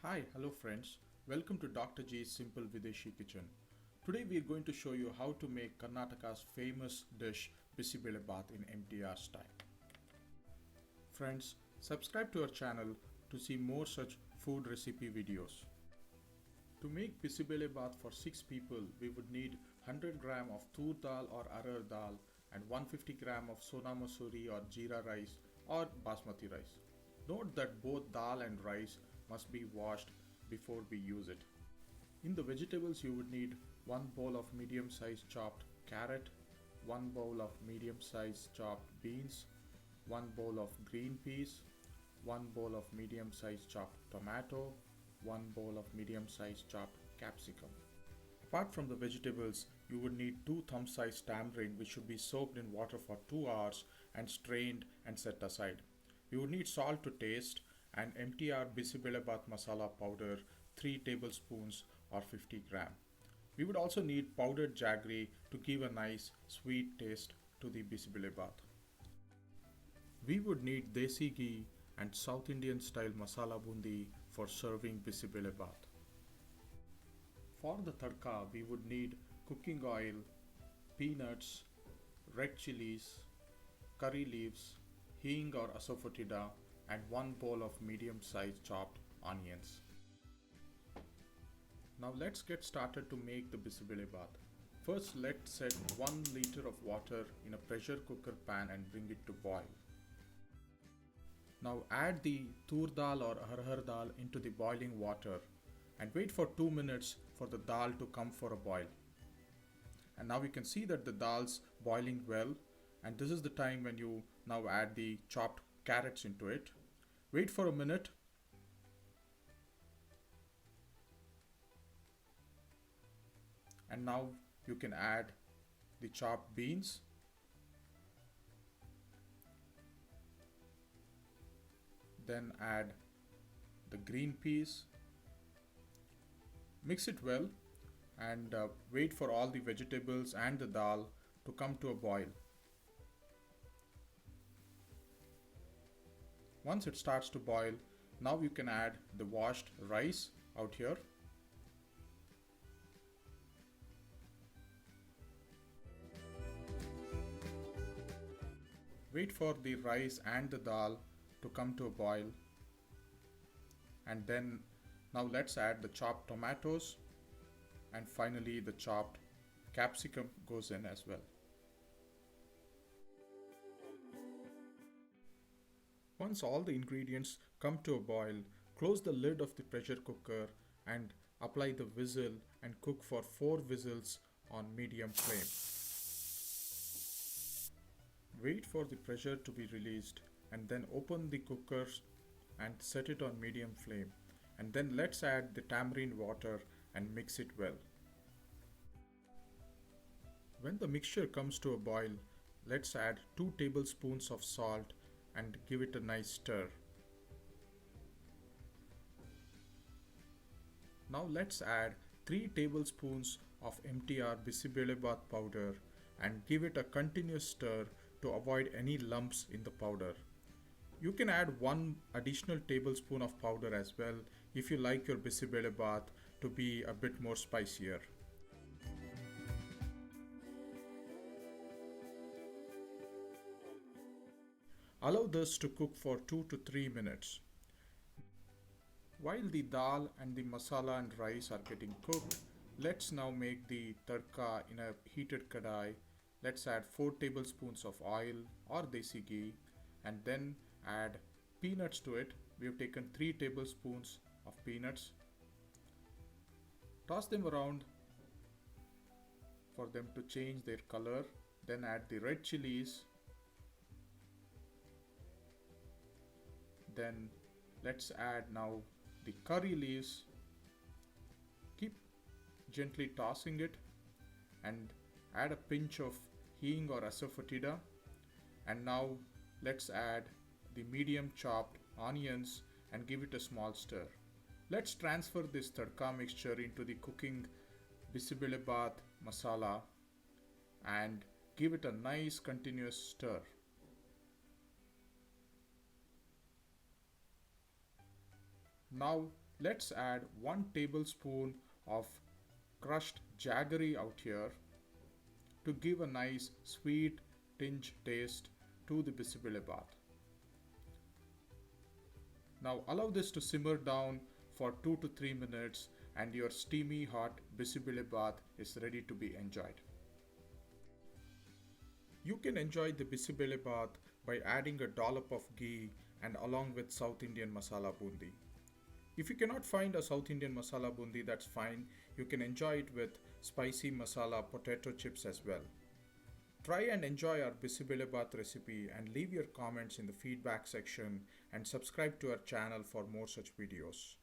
Hi, hello friends. Welcome to Dr. G's Simple Videshi Kitchen. Today we are going to show you how to make Karnataka's famous dish Bisibelebath in MTR style. Friends, subscribe to our channel to see more such food recipe videos. To make Bisibelebath for 6 people, we would need 100 gram of Toor Dal or Arar Dal and 150 gram of Sona Masuri or Jeera rice or Basmati rice. Note that both dal and rice must be washed before we use it. In the vegetables you would need 1 bowl of medium sized chopped carrot, 1 bowl of medium sized chopped beans, 1 bowl of green peas, 1 bowl of medium sized chopped tomato, 1 bowl of medium sized chopped capsicum. Apart from the vegetables, you would need 2 thumb sized tamarind which should be soaked in water for 2 hours and strained and set aside. You would need salt to taste and MTR Bisibelebath masala powder 3 tablespoons or 50 gram. We would also need powdered jaggery to give a nice sweet taste to the Bisibelebath. We would need desi ghee and South Indian style masala boondi for serving Bisibelebath. For the tadka, we would need cooking oil, peanuts, red chillies, curry leaves, hing or asafoetida, and 1 bowl of medium sized chopped onions. Now let's get started to make the Bisibelebath. First let's set 1 liter of water in a pressure cooker pan and bring it to boil. Now add the Toor Dal or Arhar Dal into the boiling water and wait for 2 minutes for the dal to come for a boil. And now you can see that the dal's boiling well, and this is the time when you now add the chopped carrots into it. Wait for a minute. And now you can add the chopped beans. Then add the green peas. Mix it well and wait for all the vegetables and the dal to come to a boil. Once it starts to boil, now you can add the washed rice out here. Wait for the rice and the dal to come to a boil. And then now let's add the chopped tomatoes, and finally the chopped capsicum goes in as well. Once all the ingredients come to a boil, close the lid of the pressure cooker and apply the whistle and cook for 4 whistles on medium flame. Wait for the pressure to be released and then open the cooker and set it on medium flame, and then let's add the tamarind water and mix it well. When the mixture comes to a boil, let's add 2 tablespoons of salt and give it a nice stir. Now let's add 3 tablespoons of MTR Bisibelebath powder and give it a continuous stir to avoid any lumps in the powder. You can add 1 additional tablespoon of powder as well if you like your Bisibelebath to be a bit more spicier. Allow this to cook for 2 to 3 minutes. While the dal and the masala and rice are getting cooked, let's now make the tadka in a heated kadai. Let's add 4 tablespoons of oil or desi ghee and then add peanuts to it. We have taken 3 tablespoons of peanuts. Toss them around for them to change their color. Then add the red chillies. Then let's add now the curry leaves. Keep gently tossing it and add a pinch of hing or asafoetida. And now let's add the medium chopped onions and give it a small stir. Let's transfer this tadka mixture into the cooking Bisibelebath masala and give it a nice continuous stir. Now Let's add 1 tablespoon of crushed jaggery out here to give a nice sweet tinge taste to the Bisibelebath. Now allow this to simmer down for 2 to 3 minutes and your steamy hot Bisibelebath is ready to be enjoyed. You can enjoy the Bisibelebath by adding a dollop of ghee and along with South Indian masala boondi. If you cannot find a South Indian masala boondi, that's fine. You can enjoy it with spicy masala potato chips as well. Try and enjoy our Bisibelebath recipe and leave your comments in the feedback section and subscribe to our channel for more such videos.